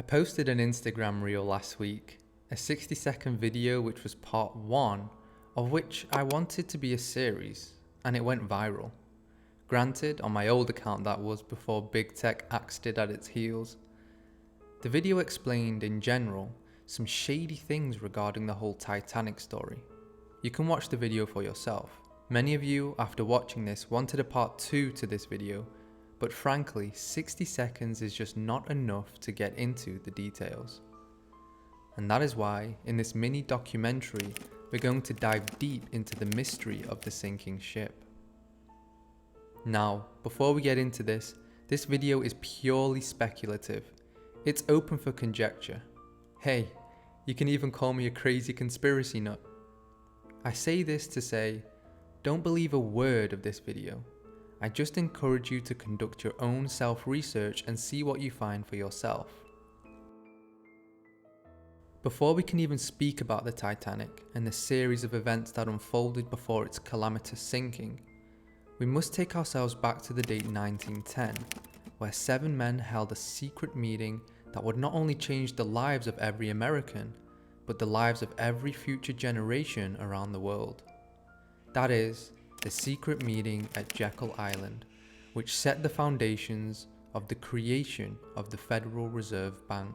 posted an Instagram reel last week, a 60-second video which was part 1 of which I wanted to be a series, and it went viral. Granted, on my old account that was before big tech axed it at its heels. The video explained, in general, some shady things regarding the whole Titanic story. You can watch the video for yourself. Many of you, after watching this, wanted a part 2 to this video, but frankly, 60 seconds is just not enough to get into the details. And that is why, in this mini documentary, we're going to dive deep into the mystery of the sinking ship. Now, before we get into this video is purely speculative. It's open for conjecture. Hey, you can even call me a crazy conspiracy nut. I say this to say, don't believe a word of this video. I just encourage you to conduct your own self-research and see what you find for yourself. Before we can even speak about the Titanic and the series of events that unfolded before its calamitous sinking, we must take ourselves back to the date 1910, where 7 men held a secret meeting that would not only change the lives of every American, but the lives of every future generation around the world. That is, the secret meeting at Jekyll Island, which set the foundations of the creation of the Federal Reserve Bank.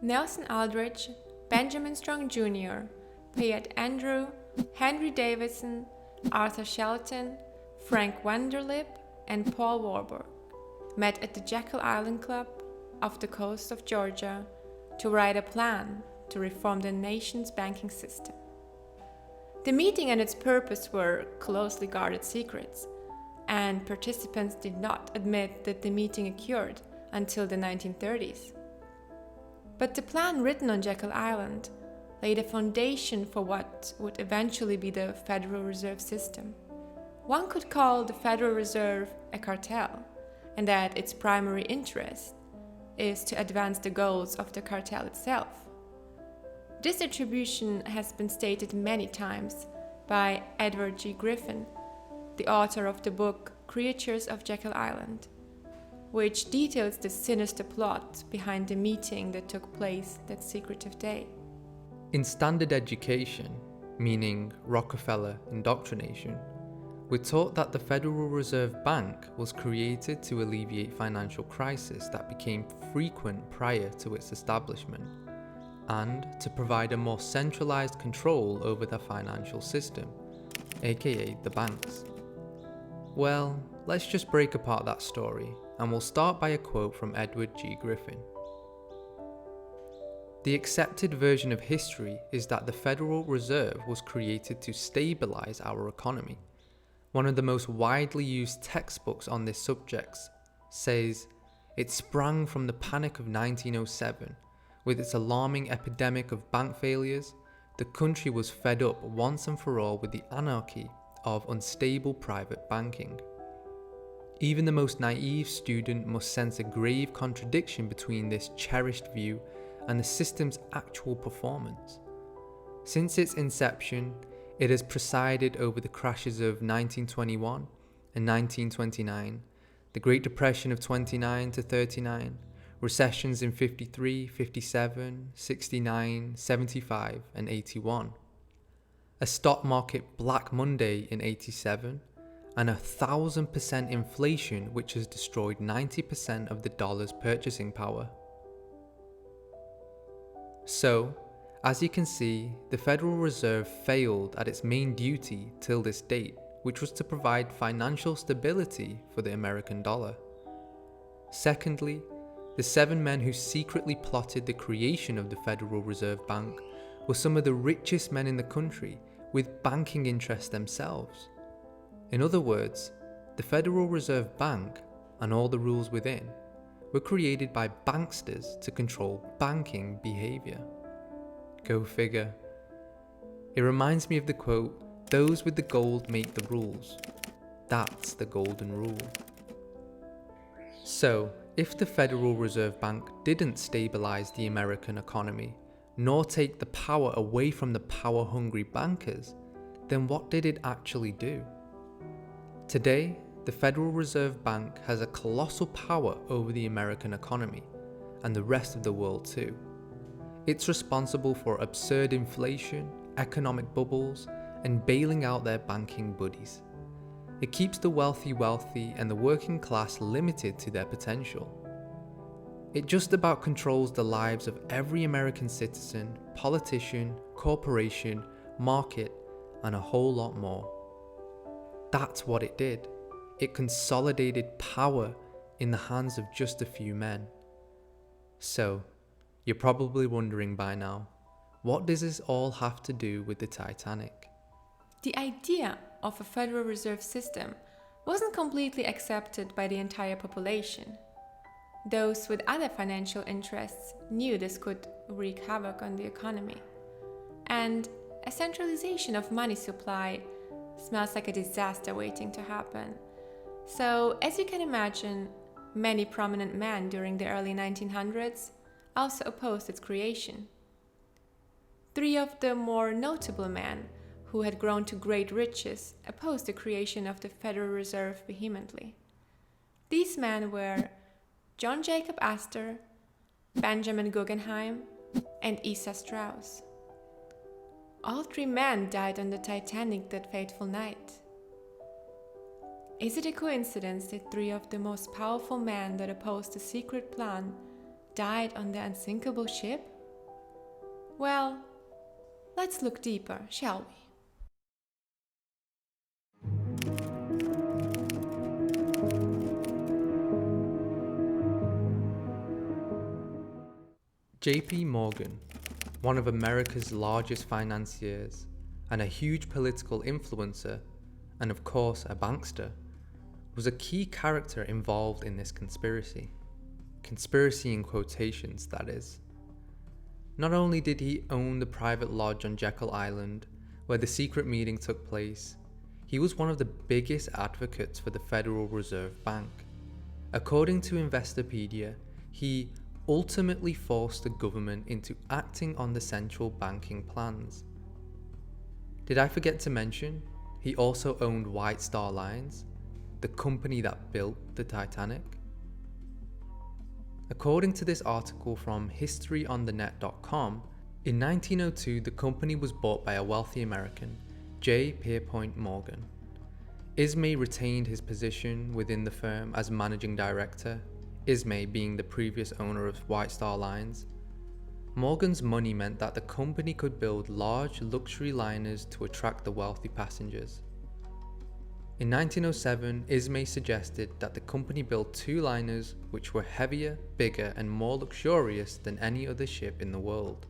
Nelson Aldrich, Benjamin Strong Jr., Piet Andrew, Henry Davidson, Arthur Shelton, Frank Vanderlip, and Paul Warburg met at the Jekyll Island Club off the coast of Georgia to write a plan to reform the nation's banking system. The meeting and its purpose were closely guarded secrets, and participants did not admit that the meeting occurred until the 1930s. But the plan written on Jekyll Island laid a foundation for what would eventually be the Federal Reserve System. One could call the Federal Reserve a cartel, and that its primary interest is to advance the goals of the cartel itself. This attribution has been stated many times by Edward G. Griffin, the author of the book Creatures of Jekyll Island, which details the sinister plot behind the meeting that took place that secretive day. In standard education, meaning Rockefeller indoctrination, we're taught that the Federal Reserve Bank was created to alleviate financial crises that became frequent prior to its establishment, and to provide a more centralized control over the financial system, aka the banks. Well, let's just break apart that story, and we'll start by a quote from Edward G. Griffin. The accepted version of history is that the Federal Reserve was created to stabilize our economy. One of the most widely used textbooks on this subject says, it sprang from the panic of 1907. With its alarming epidemic of bank failures, the country was fed up once and for all with the anarchy of unstable private banking. Even the most naive student must sense a grave contradiction between this cherished view and the system's actual performance. Since its inception, it has presided over the crashes of 1921 and 1929, the Great Depression of 29 to 39, recessions in 53, 57, 69, 75, and 81. A stock market Black Monday in 87, and 1,000% inflation which has destroyed 90% of the dollar's purchasing power. So, as you can see, the Federal Reserve failed at its main duty till this date, which was to provide financial stability for the American dollar. Secondly, the 7 men who secretly plotted the creation of the Federal Reserve Bank were some of the richest men in the country with banking interests themselves. In other words, the Federal Reserve Bank and all the rules within were created by banksters to control banking behavior. Go figure. It reminds me of the quote, "Those with the gold make the rules." That's the golden rule. So, if the Federal Reserve Bank didn't stabilize the American economy, nor take the power away from the power-hungry bankers, then what did it actually do? Today, the Federal Reserve Bank has a colossal power over the American economy, and the rest of the world too. It's responsible for absurd inflation, economic bubbles, and bailing out their banking buddies. It keeps the wealthy wealthy and the working class limited to their potential. It just about controls the lives of every American citizen, politician, corporation, market, and a whole lot more. That's what it did. It consolidated power in the hands of just a few men. So, you're probably wondering by now, what does this all have to do with the Titanic? The idea of a Federal Reserve System wasn't completely accepted by the entire population. Those with other financial interests knew this could wreak havoc on the economy. And a centralization of money supply smells like a disaster waiting to happen. So, as you can imagine, many prominent men during the early 1900s also opposed its creation. Three of the more notable men who had grown to great riches opposed the creation of the Federal Reserve vehemently. These men were John Jacob Astor, Benjamin Guggenheim, and Isa Strauss. All three men died on the Titanic that fateful night. Is it a coincidence that three of the most powerful men that opposed the secret plan died on the unsinkable ship? Well, let's look deeper, shall we? JP Morgan, one of America's largest financiers and a huge political influencer, and of course a bankster, was a key character involved in this conspiracy. Conspiracy in quotations, that is. Not only did he own the private lodge on Jekyll Island, where the secret meeting took place, he was one of the biggest advocates for the Federal Reserve Bank. According to Investopedia, he ultimately forced the government into acting on the central banking plans. Did I forget to mention, he also owned White Star Lines, the company that built the Titanic? According to this article from historyonthenet.com, in 1902 the company was bought by a wealthy American, J. Pierpont Morgan. Ismay retained his position within the firm as managing director, Ismay being the previous owner of White Star Lines. Morgan's money meant that the company could build large luxury liners to attract the wealthy passengers. In 1907, Ismay suggested that the company build two liners which were heavier, bigger, and more luxurious than any other ship in the world.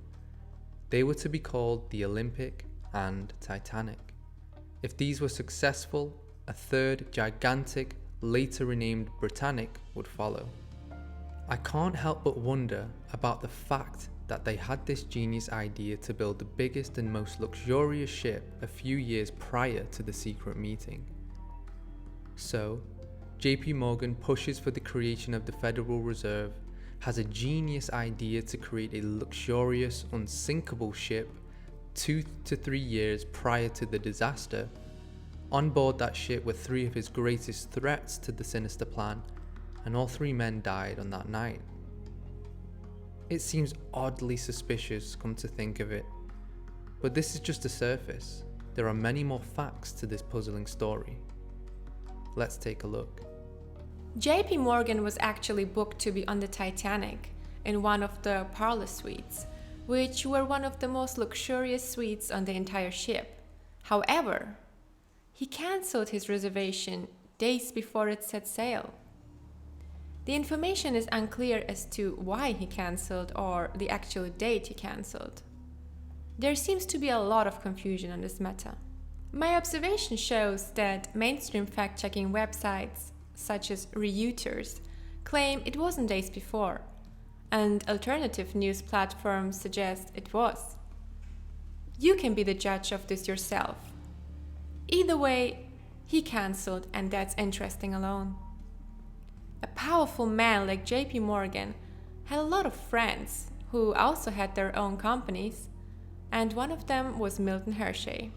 They were to be called the Olympic and Titanic. If these were successful, a third gigantic, later renamed Britannic, would follow. I can't help but wonder about the fact that they had this genius idea to build the biggest and most luxurious ship a few years prior to the secret meeting. So, JP Morgan pushes for the creation of the Federal Reserve, has a genius idea to create a luxurious, unsinkable ship 2 to 3 years prior to the disaster. On board that ship were three of his greatest threats to the Sinister plan, and all three men died on that night. It seems oddly suspicious, come to think of it. But this is just the surface. There are many more facts to this puzzling story. Let's take a look. JP Morgan was actually booked to be on the Titanic in one of the parlor suites, which were one of the most luxurious suites on the entire ship. However, he cancelled his reservation days before it set sail. The information is unclear as to why he cancelled or the actual date he cancelled. There seems to be a lot of confusion on this matter. My observation shows that mainstream fact-checking websites, such as Reuters, claim it wasn't days before, and alternative news platforms suggest it was. You can be the judge of this yourself. Either way, he cancelled, and that's interesting alone. A powerful man like JP Morgan had a lot of friends who also had their own companies, and one of them was Milton Hershey.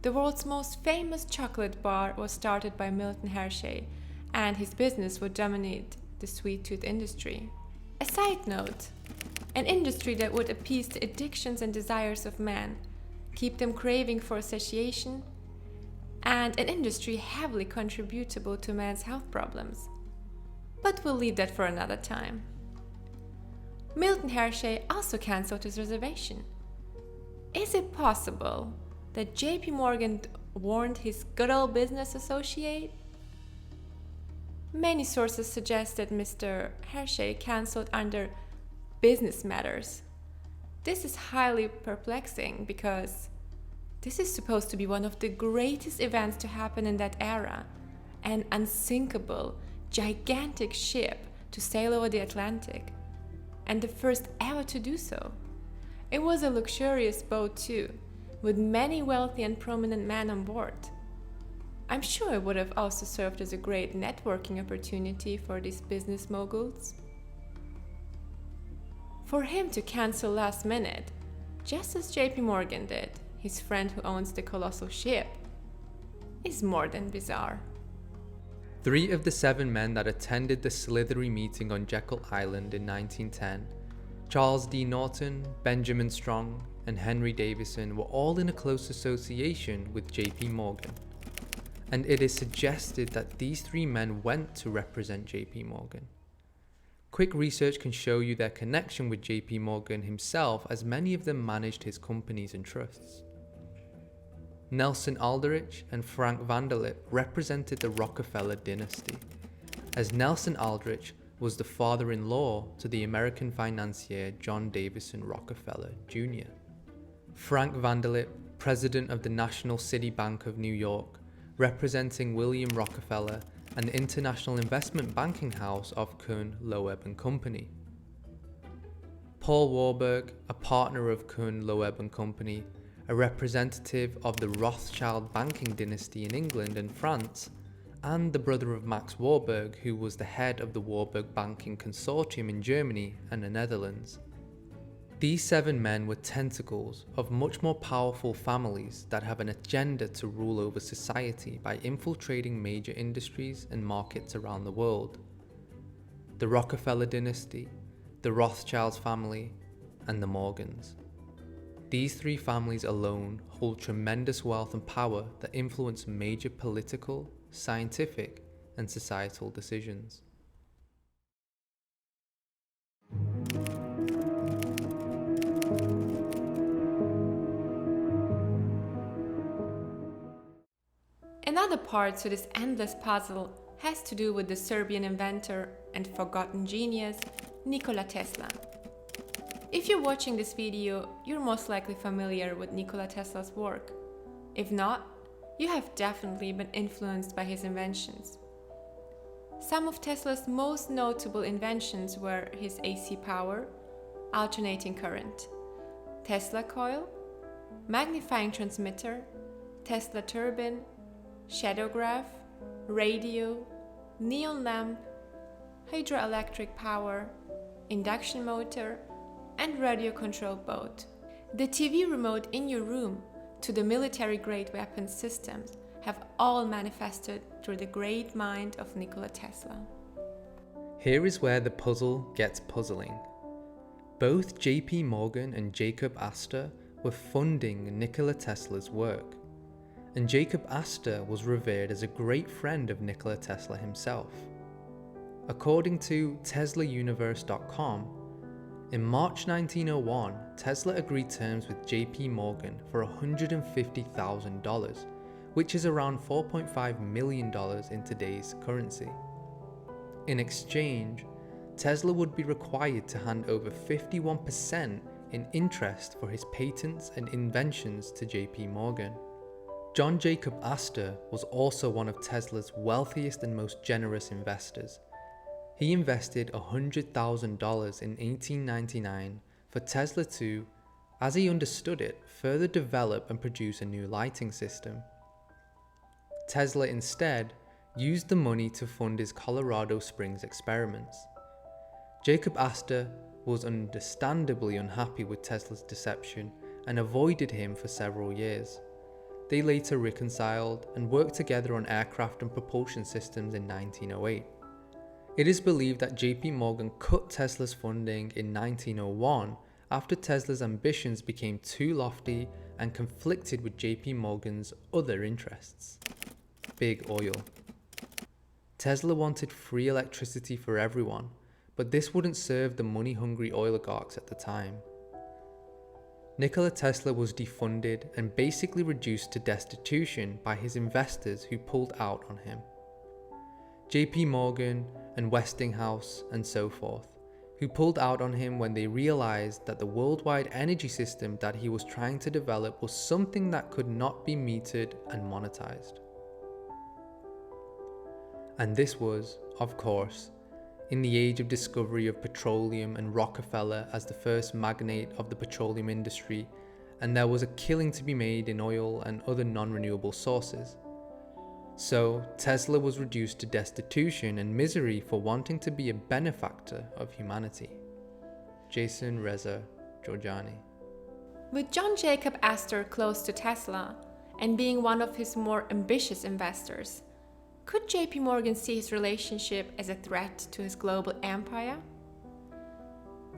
The world's most famous chocolate bar was started by Milton Hershey, and his business would dominate the sweet tooth industry. A side note, an industry that would appease the addictions and desires of man, keep them craving for satiation, and an industry heavily contributable to man's health problems. But we'll leave that for another time. Milton Hershey also cancelled his reservation. Is it possible that JP Morgan warned his good old business associate? Many sources suggest that Mr. Hershey cancelled under business matters. This is highly perplexing because this is supposed to be one of the greatest events to happen in that era, an unsinkable, gigantic ship to sail over the Atlantic, and the first ever to do so. It was a luxurious boat too, with many wealthy and prominent men on board. I'm sure it would have also served as a great networking opportunity for these business moguls. For him to cancel last minute, just as JP Morgan did, his friend who owns the colossal ship, is more than bizarre. 3 of the 7 men that attended the slithery meeting on Jekyll Island in 1910, Charles D. Norton, Benjamin Strong, and Henry Davison, were all in a close association with JP Morgan. And it is suggested that these 3 men went to represent JP Morgan. Quick research can show you their connection with JP Morgan himself, as many of them managed his companies and trusts. Nelson Aldrich and Frank Vanderlip represented the Rockefeller dynasty, as Nelson Aldrich was the father-in-law to the American financier John Davison Rockefeller Jr. Frank Vanderlip, president of the National City Bank of New York, representing William Rockefeller and the international investment banking house of Kuhn, Loeb and Company. Paul Warburg, a partner of Kuhn, Loeb and Company, a representative of the Rothschild banking dynasty in England and France, and the brother of Max Warburg, who was the head of the Warburg Banking Consortium in Germany and the Netherlands. These 7 men were tentacles of much more powerful families that have an agenda to rule over society by infiltrating major industries and markets around the world. The Rockefeller dynasty, the Rothschilds family, and the Morgans. These 3 families alone hold tremendous wealth and power that influence major political, scientific, and societal decisions. Another part to this endless puzzle has to do with the Serbian inventor and forgotten genius, Nikola Tesla. If you're watching this video, you're most likely familiar with Nikola Tesla's work. If not, you have definitely been influenced by his inventions. Some of Tesla's most notable inventions were his AC power, alternating current, Tesla coil, magnifying transmitter, Tesla turbine, shadowgraph, radio, neon lamp, hydroelectric power, induction motor, and radio-controlled boat. The TV remote in your room to the military-grade weapons systems have all manifested through the great mind of Nikola Tesla. Here is where the puzzle gets puzzling. Both JP Morgan and Jacob Astor were funding Nikola Tesla's work, and Jacob Astor was revered as a great friend of Nikola Tesla himself. According to TeslaUniverse.com, in March 1901, Tesla agreed terms with JP Morgan for $150,000, which is around $4.5 million in today's currency. In exchange, Tesla would be required to hand over 51% in interest for his patents and inventions to JP Morgan. John Jacob Astor was also one of Tesla's wealthiest and most generous investors. He invested $100,000 in 1899 for Tesla to, as he understood it, further develop and produce a new lighting system. Tesla instead used the money to fund his Colorado Springs experiments. Jacob Astor was understandably unhappy with Tesla's deception and avoided him for several years. They later reconciled and worked together on aircraft and propulsion systems in 1908. It is believed that JP Morgan cut Tesla's funding in 1901 after Tesla's ambitions became too lofty and conflicted with JP Morgan's other interests. Big oil. Tesla wanted free electricity for everyone, but this wouldn't serve the money-hungry oligarchs at the time. Nikola Tesla was defunded and basically reduced to destitution by his investors who pulled out on him. JP Morgan and Westinghouse and so forth, who pulled out on him when they realized that the worldwide energy system that he was trying to develop was something that could not be metered and monetized. And this was, of course, in the age of discovery of petroleum and Rockefeller as the first magnate of the petroleum industry, and there was a killing to be made in oil and other non-renewable sources. So Tesla was reduced to destitution and misery for wanting to be a benefactor of humanity. Jason Reza Georgiani. With John Jacob Astor close to Tesla and being one of his more ambitious investors, could JP Morgan see his relationship as a threat to his global empire?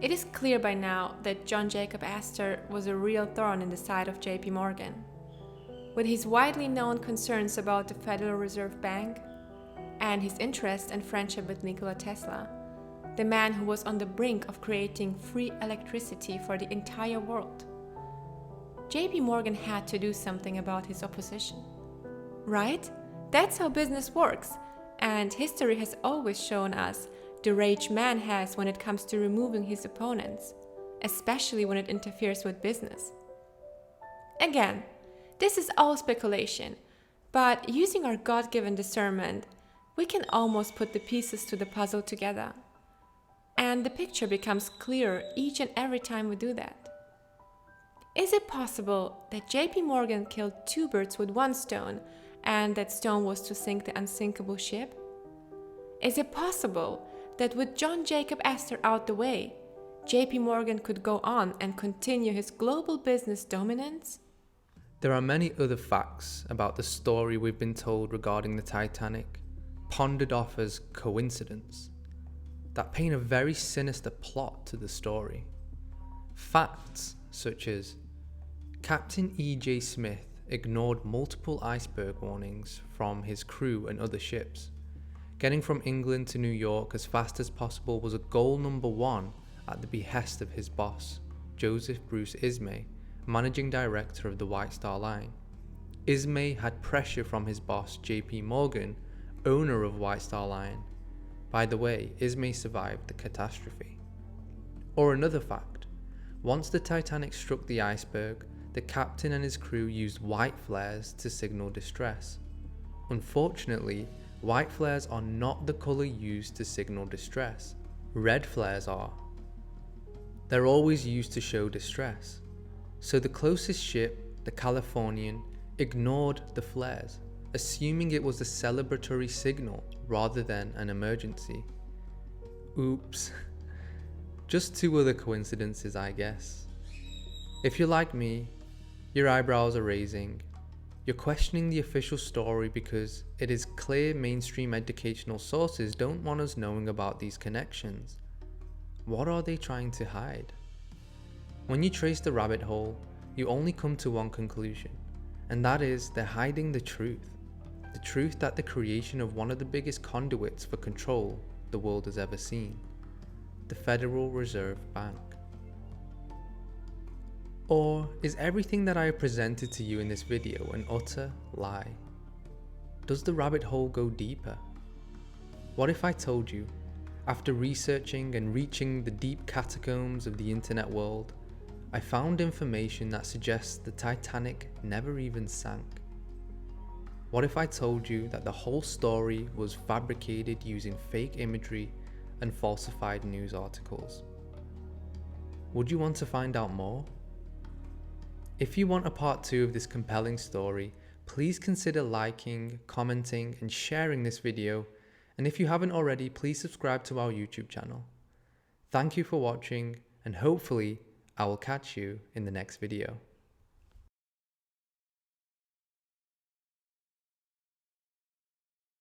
It is clear by now that John Jacob Astor was a real thorn in the side of JP Morgan. With his widely known concerns about the Federal Reserve Bank and his interest and friendship with Nikola Tesla, the man who was on the brink of creating free electricity for the entire world, JP Morgan had to do something about his opposition. Right? That's how business works, and history has always shown us the rage man has when it comes to removing his opponents, especially when it interferes with business. Again, this is all speculation, but using our God-given discernment, we can almost put the pieces to the puzzle together. And the picture becomes clearer each and every time we do that. Is it possible that JP Morgan killed two birds with one stone, and that stone was to sink the unsinkable ship? Is it possible that with John Jacob Astor out the way, JP Morgan could go on and continue his global business dominance? There are many other facts about the story we've been told regarding the Titanic, pondered off as coincidence, that paint a very sinister plot to the story. Facts such as Captain E.J. Smith ignored multiple iceberg warnings from his crew and other ships. Getting from England to New York as fast as possible was a goal number one at the behest of his boss, Joseph Bruce Ismay, managing director of the White Star Line. Ismay had pressure from his boss, JP Morgan, owner of White Star Line. By the way, Ismay survived the catastrophe. Or another fact, once the Titanic struck the iceberg, the captain and his crew used white flares to signal distress. Unfortunately, white flares are not the colour used to signal distress. Red flares are. They're always used to show distress. So the closest ship, the Californian, ignored the flares, assuming it was a celebratory signal rather than an emergency. Oops. Just two other coincidences, I guess. If you're like me, your eyebrows are raising. You're questioning the official story because it is clear mainstream educational sources don't want us knowing about these connections. What are they trying to hide? When you trace the rabbit hole, you only come to one conclusion, and that is they're hiding the truth. The truth that the creation of one of the biggest conduits for control the world has ever seen, the Federal Reserve Bank. Or is everything that I have presented to you in this video an utter lie? Does the rabbit hole go deeper? What if I told you, after researching and reaching the deep catacombs of the internet world, I found information that suggests the Titanic never even sank? What if I told you that the whole story was fabricated using fake imagery and falsified news articles? Would you want to find out more? If you want a part 2 of this compelling story, please consider liking, commenting, and sharing this video. And if you haven't already, please subscribe to our YouTube channel. Thank you for watching, and hopefully I will catch you in the next video.